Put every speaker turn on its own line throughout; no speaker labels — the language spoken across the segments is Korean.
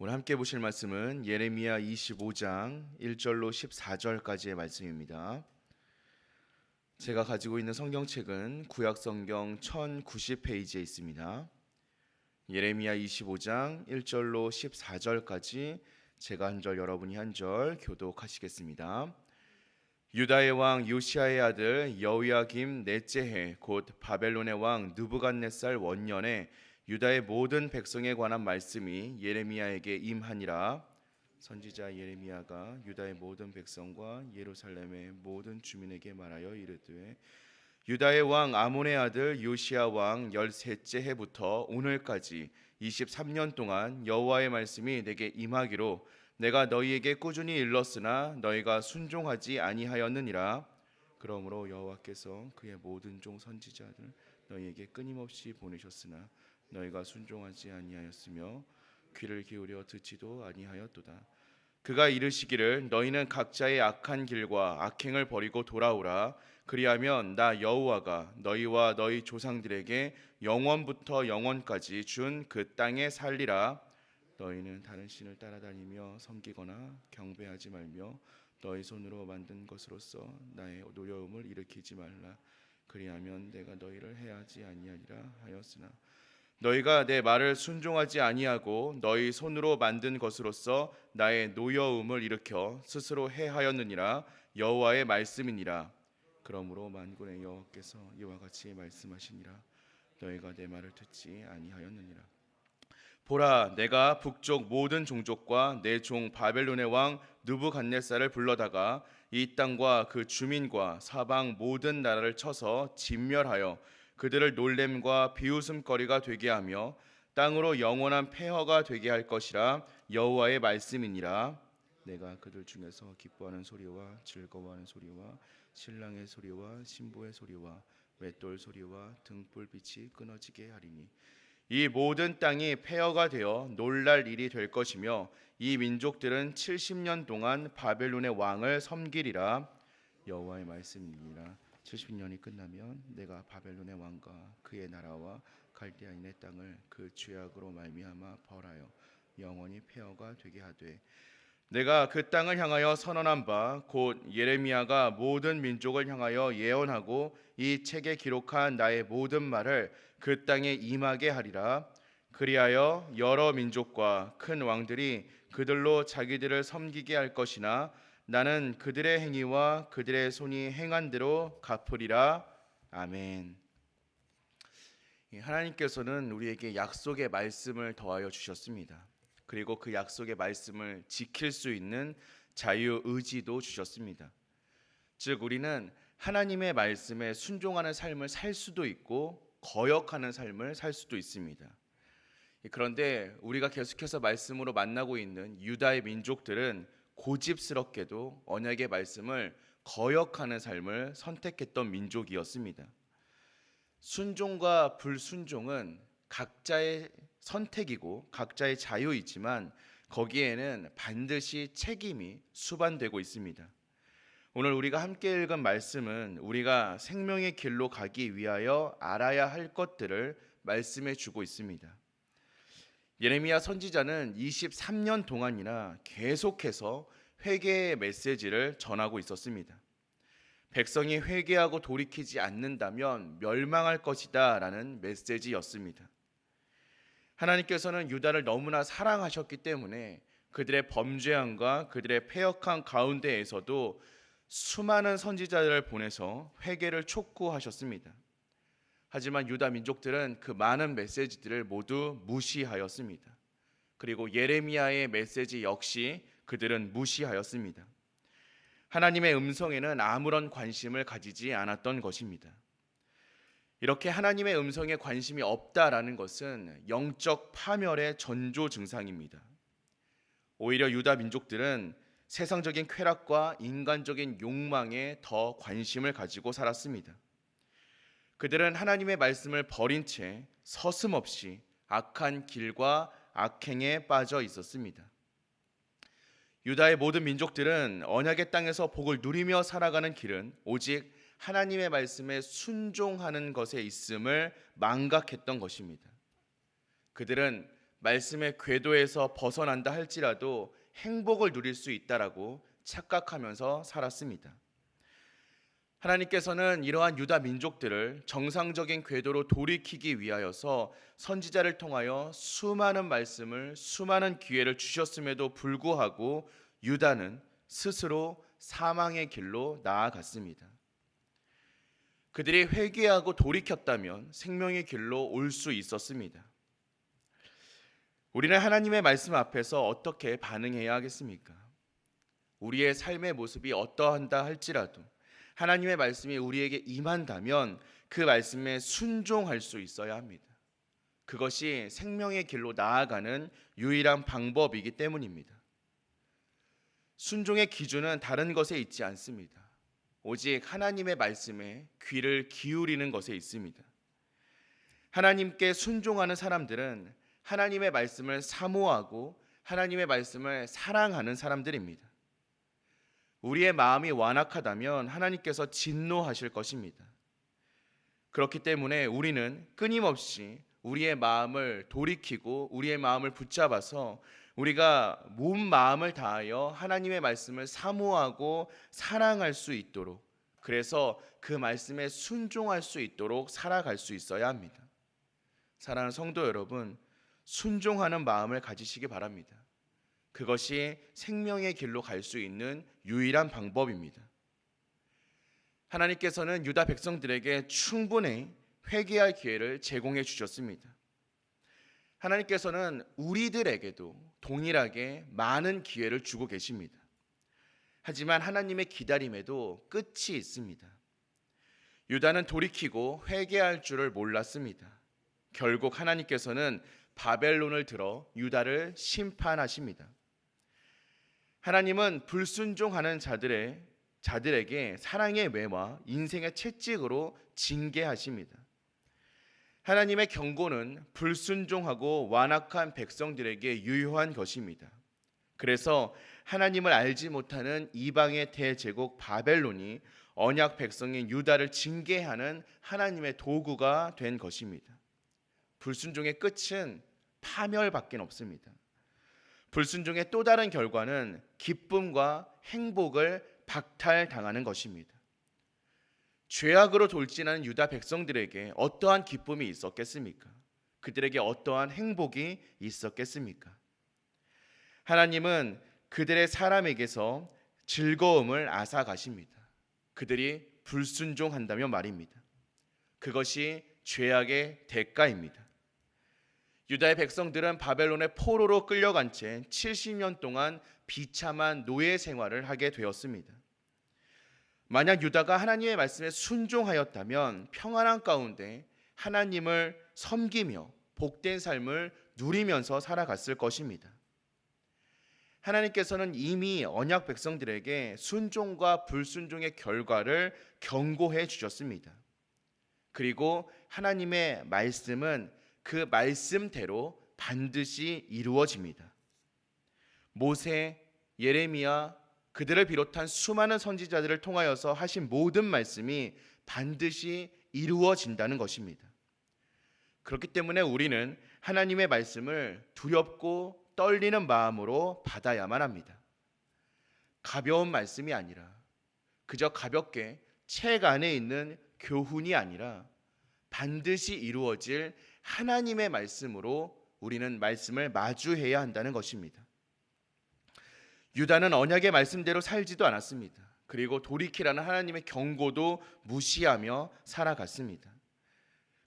오늘 함께 보실 말씀은 예레미야 25장 1절로 14절까지의 말씀입니다. 제가 가지고 있는 성경책은 구약성경 1090페이지에 있습니다. 예레미야 25장 1절로 14절까지 제가 한 절 여러분이 한 절 교독하시겠습니다. 유다의 왕 요시야의 아들 여호야김 넷째 해 곧 바벨론의 왕 느부갓네살 원년에 유다의 모든 백성에 관한 말씀이 예레미야에게 임하니라. 선지자 예레미야가 유다의 모든 백성과 예루살렘의 모든 주민에게 말하여 이르되 유다의 왕 아몬의 아들 요시야 왕 13째 해부터 오늘까지 23년 동안 여호와의 말씀이 내게 임하기로 내가 너희에게 꾸준히 일렀으나 너희가 순종하지 아니하였느니라. 그러므로 여호와께서 그의 모든 종 선지자들 너희에게 끊임없이 보내셨으나 너희가 순종하지 아니하였으며 귀를 기울여 듣지도 아니하였도다. 그가 이르시기를 너희는 각자의 악한 길과 악행을 버리고 돌아오라. 그리하면 나 여호와가 너희와 너희 조상들에게 영원부터 영원까지 준 그 땅에 살리라. 너희는 다른 신을 따라다니며 섬기거나 경배하지 말며 너희 손으로 만든 것으로서 나의 노여움을 일으키지 말라. 그리하면 내가 너희를 해하지 아니하리라 하였으나 너희가 내 말을 순종하지 아니하고 너희 손으로 만든 것으로서 나의 노여움을 일으켜 스스로 해하였느니라. 여호와의 말씀이니라. 그러므로 만군의 여호와께서 이와 같이 말씀하시니라. 너희가 내 말을 듣지 아니하였느니라. 보라, 내가 북쪽 모든 종족과 내 종 바벨론의 왕 느부갓네살을 불러다가 이 땅과 그 주민과 사방 모든 나라를 쳐서 진멸하여 그들을 놀램과 비웃음거리가 되게 하며 땅으로 영원한 폐허가 되게 할 것이라. 여호와의 말씀이니라. 내가 그들 중에서 기뻐하는 소리와 즐거워하는 소리와 신랑의 소리와 신부의 소리와 맷돌 소리와 등불빛이 끊어지게 하리니 이 모든 땅이 폐허가 되어 놀랄 일이 될 것이며 이 민족들은 70년 동안 바벨론의 왕을 섬기리라. 여호와의 말씀이니라. 70년이 끝나면 내가 바벨론의 왕과 그의 나라와 갈대아인의 땅을 그 죄악으로 말미암아 벌하여 영원히 폐허가 되게 하되 내가 그 땅을 향하여 선언한 바 곧 예레미야가 모든 민족을 향하여 예언하고 이 책에 기록한 나의 모든 말을 그 땅에 임하게 하리라. 그리하여 여러 민족과 큰 왕들이 그들로 자기들을 섬기게 할 것이나 나는 그들의 행위와 그들의 손이 행한 대로 갚으리라. 아멘. 하나님께서는 우리에게 약속의 말씀을 더하여 주셨습니다. 그리고 그 약속의 말씀을 지킬 수 있는 자유 의지도 주셨습니다. 즉 우리는 하나님의 말씀에 순종하는 삶을 살 수도 있고 거역하는 삶을 살 수도 있습니다. 그런데 우리가 계속해서 말씀으로 만나고 있는 유다의 민족들은 고집스럽게도 언약의 말씀을 거역하는 삶을 선택했던 민족이었습니다. 순종과 불순종은 각자의 선택이고 각자의 자유이지만 거기에는 반드시 책임이 수반되고 있습니다. 오늘 우리가 함께 읽은 말씀은 우리가 생명의 길로 가기 위하여 알아야 할 것들을 말씀해 주고 있습니다. 예레미야 선지자는 23년 동안이나 계속해서 회개의 메시지를 전하고 있었습니다. 백성이 회개하고 돌이키지 않는다면 멸망할 것이다 라는 메시지였습니다. 하나님께서는 유다를 너무나 사랑하셨기 때문에 그들의 범죄함과 그들의 패역한 가운데에서도 수많은 선지자들을 보내서 회개를 촉구하셨습니다. 하지만 유다 민족들은 그 많은 메시지들을 모두 무시하였습니다. 그리고 예레미야의 메시지 역시 그들은 무시하였습니다. 하나님의 음성에는 아무런 관심을 가지지 않았던 것입니다. 이렇게 하나님의 음성에 관심이 없다라는 것은 영적 파멸의 전조 증상입니다. 오히려 유다 민족들은 세상적인 쾌락과 인간적인 욕망에 더 관심을 가지고 살았습니다. 그들은 하나님의 말씀을 버린 채 서슴없이 악한 길과 악행에 빠져 있었습니다. 유다의 모든 민족들은 언약의 땅에서 복을 누리며 살아가는 길은 오직 하나님의 말씀에 순종하는 것에 있음을 망각했던 것입니다. 그들은 말씀의 궤도에서 벗어난다 할지라도 행복을 누릴 수 있다라고 착각하면서 살았습니다. 하나님께서는 이러한 유다 민족들을 정상적인 궤도로 돌이키기 위하여서 선지자를 통하여 수많은 말씀을, 수많은 기회를 주셨음에도 불구하고 유다는 스스로 사망의 길로 나아갔습니다. 그들이 회개하고 돌이켰다면 생명의 길로 올 수 있었습니다. 우리는 하나님의 말씀 앞에서 어떻게 반응해야 하겠습니까? 우리의 삶의 모습이 어떠한다 할지라도 하나님의 말씀이 우리에게 임한다면 그 말씀에 순종할 수 있어야 합니다. 그것이 생명의 길로 나아가는 유일한 방법이기 때문입니다. 순종의 기준은 다른 것에 있지 않습니다. 오직 하나님의 말씀에 귀를 기울이는 것에 있습니다. 하나님께 순종하는 사람들은 하나님의 말씀을 사모하고 하나님의 말씀을 사랑하는 사람들입니다. 우리의 마음이 완악하다면 하나님께서 진노하실 것입니다. 그렇기 때문에 우리는 끊임없이 우리의 마음을 돌이키고 우리의 마음을 붙잡아서 우리가 온 마음을 다하여 하나님의 말씀을 사모하고 사랑할 수 있도록, 그래서 그 말씀에 순종할 수 있도록 살아갈 수 있어야 합니다. 사랑하는 성도 여러분, 순종하는 마음을 가지시기 바랍니다. 그것이 생명의 길로 갈 수 있는 유일한 방법입니다. 하나님께서는 유다 백성들에게 충분히 회개할 기회를 제공해 주셨습니다. 하나님께서는 우리들에게도 동일하게 많은 기회를 주고 계십니다. 하지만 하나님의 기다림에도 끝이 있습니다. 유다는 돌이키고 회개할 줄을 몰랐습니다. 결국 하나님께서는 바벨론을 들어 유다를 심판하십니다. 하나님은 불순종하는 자들에게 사랑의 매와 인생의 채찍으로 징계하십니다. 하나님의 경고는 불순종하고 완악한 백성들에게 유효한 것입니다. 그래서 하나님을 알지 못하는 이방의 대제국 바벨론이 언약 백성인 유다를 징계하는 하나님의 도구가 된 것입니다. 불순종의 끝은 파멸밖에 없습니다. 불순종의 또 다른 결과는 기쁨과 행복을 박탈당하는 것입니다. 죄악으로 돌진하는 유다 백성들에게 어떠한 기쁨이 있었겠습니까? 그들에게 어떠한 행복이 있었겠습니까? 하나님은 그들의 사람에게서 즐거움을 앗아가십니다. 그들이 불순종한다면 말입니다. 그것이 죄악의 대가입니다. 유다의 백성들은 바벨론의 포로로 끌려간 채 70년 동안 비참한 노예 생활을 하게 되었습니다. 만약 유다가 하나님의 말씀에 순종하였다면 평안한 가운데 하나님을 섬기며 복된 삶을 누리면서 살아갔을 것입니다. 하나님께서는 이미 언약 백성들에게 순종과 불순종의 결과를 경고해 주셨습니다. 그리고 하나님의 말씀은 그 말씀대로 반드시 이루어집니다. 모세, 예레미야, 그들을 비롯한 수많은 선지자들을 통하여서 하신 모든 말씀이 반드시 이루어진다는 것입니다. 그렇기 때문에 우리는 하나님의 말씀을 두렵고 떨리는 마음으로 받아야만 합니다. 가벼운 말씀이 아니라 그저 가볍게 책 안에 있는 교훈이 아니라 반드시 이루어질 하나님의 말씀으로 우리는 말씀을 마주해야 한다는 것입니다. 유다는 언약의 말씀대로 살지도 않았습니다. 그리고 돌이키라는 하나님의 경고도 무시하며 살아갔습니다.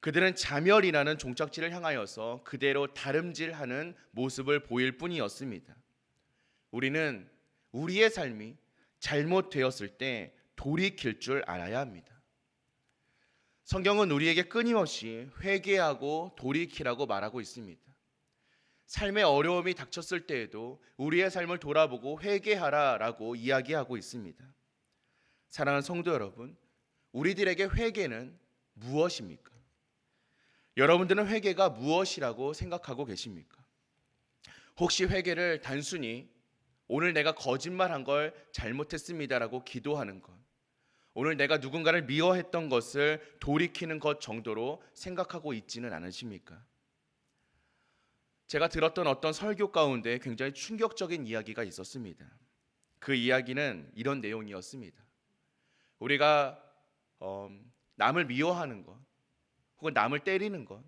그들은 자멸이라는 종착지를 향하여서 그대로 다름질하는 모습을 보일 뿐이었습니다. 우리는 우리의 삶이 잘못되었을 때 돌이킬 줄 알아야 합니다. 성경은 우리에게 끊임없이 회개하고 돌이키라고 말하고 있습니다. 삶의 어려움이 닥쳤을 때에도 우리의 삶을 돌아보고 회개하라라고 이야기하고 있습니다. 사랑하는 성도 여러분, 우리들에게 회개는 무엇입니까? 여러분들은 회개가 무엇이라고 생각하고 계십니까? 혹시 회개를 단순히 오늘 내가 거짓말한 걸 잘못했습니다라고 기도하는 것, 오늘 내가 누군가를 미워했던 것을 돌이키는 것 정도로 생각하고 있지는 않으십니까? 제가 들었던 어떤 설교 가운데 굉장히 충격적인 이야기가 있었습니다. 그 이야기는 이런 내용이었습니다. 우리가 남을 미워하는 것, 혹은 남을 때리는 것,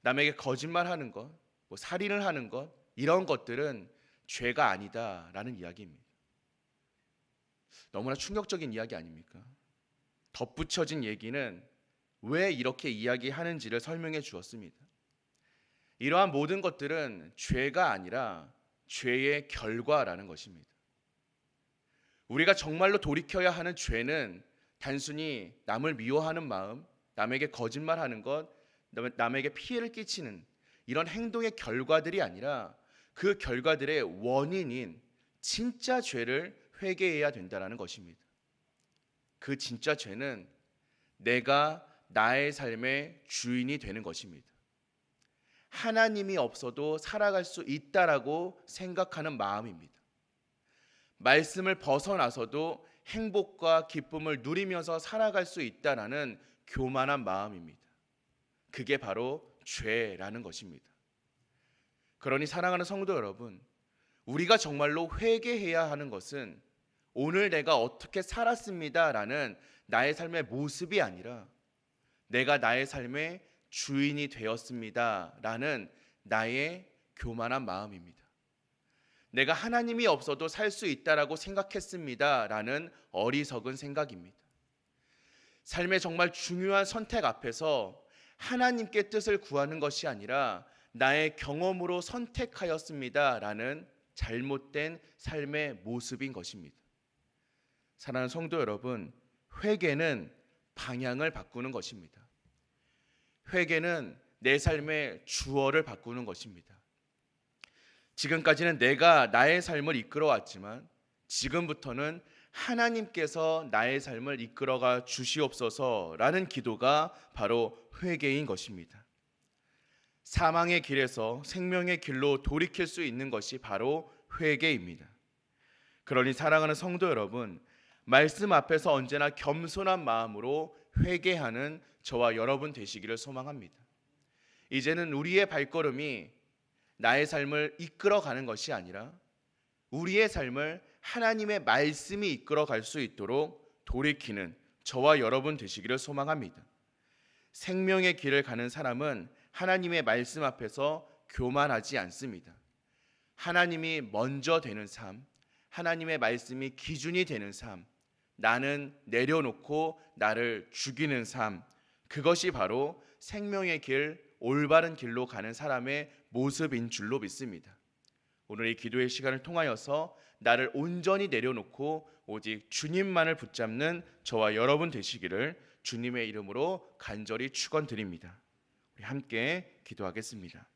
남에게 거짓말하는 것, 뭐 살인을 하는 것, 이런 것들은 죄가 아니다라는 이야기입니다. 너무나 충격적인 이야기 아닙니까? 덧붙여진 얘기는 왜 이렇게 이야기하는지를 설명해 주었습니다. 이러한 모든 것들은 죄가 아니라 죄의 결과라는 것입니다. 우리가 정말로 돌이켜야 하는 죄는 단순히 남을 미워하는 마음, 남에게 거짓말하는 것, 남에게 피해를 끼치는 이런 행동의 결과들이 아니라 그 결과들의 원인인 진짜 죄를 회개해야 된다는 것입니다. 그 진짜 죄는 내가 나의 삶의 주인이 되는 것입니다. 하나님이 없어도 살아갈 수 있다라고 생각하는 마음입니다. 말씀을 벗어나서도 행복과 기쁨을 누리면서 살아갈 수 있다라는 교만한 마음입니다. 그게 바로 죄라는 것입니다. 그러니 사랑하는 성도 여러분, 우리가 정말로 회개해야 하는 것은 오늘 내가 어떻게 살았습니다라는 나의 삶의 모습이 아니라 내가 나의 삶의 주인이 되었습니다라는 나의 교만한 마음입니다. 내가 하나님이 없어도 살 수 있다라고 생각했습니다라는 어리석은 생각입니다. 삶의 정말 중요한 선택 앞에서 하나님께 뜻을 구하는 것이 아니라 나의 경험으로 선택하였습니다라는 잘못된 삶의 모습인 것입니다. 사랑하는 성도 여러분, 회개는 방향을 바꾸는 것입니다. 회개는 내 삶의 주어를 바꾸는 것입니다. 지금까지는 내가 나의 삶을 이끌어왔지만 지금부터는 하나님께서 나의 삶을 이끌어가 주시옵소서라는 기도가 바로 회개인 것입니다. 사망의 길에서 생명의 길로 돌이킬 수 있는 것이 바로 회개입니다. 그러니 사랑하는 성도 여러분, 말씀 앞에서 언제나 겸손한 마음으로 회개하는 저와 여러분 되시기를 소망합니다. 이제는 우리의 발걸음이 나의 삶을 이끌어가는 것이 아니라 우리의 삶을 하나님의 말씀이 이끌어갈 수 있도록 돌이키는 저와 여러분 되시기를 소망합니다. 생명의 길을 가는 사람은 하나님의 말씀 앞에서 교만하지 않습니다. 하나님이 먼저 되는 삶, 하나님의 말씀이 기준이 되는 삶, 나는 내려놓고 나를 죽이는 삶, 그것이 바로 생명의 길, 올바른 길로 가는 사람의 모습인 줄로 믿습니다. 오늘 이 기도의 시간을 통하여서 나를 온전히 내려놓고 오직 주님만을 붙잡는 저와 여러분 되시기를 주님의 이름으로 간절히 축원드립니다. 우리 함께 기도하겠습니다.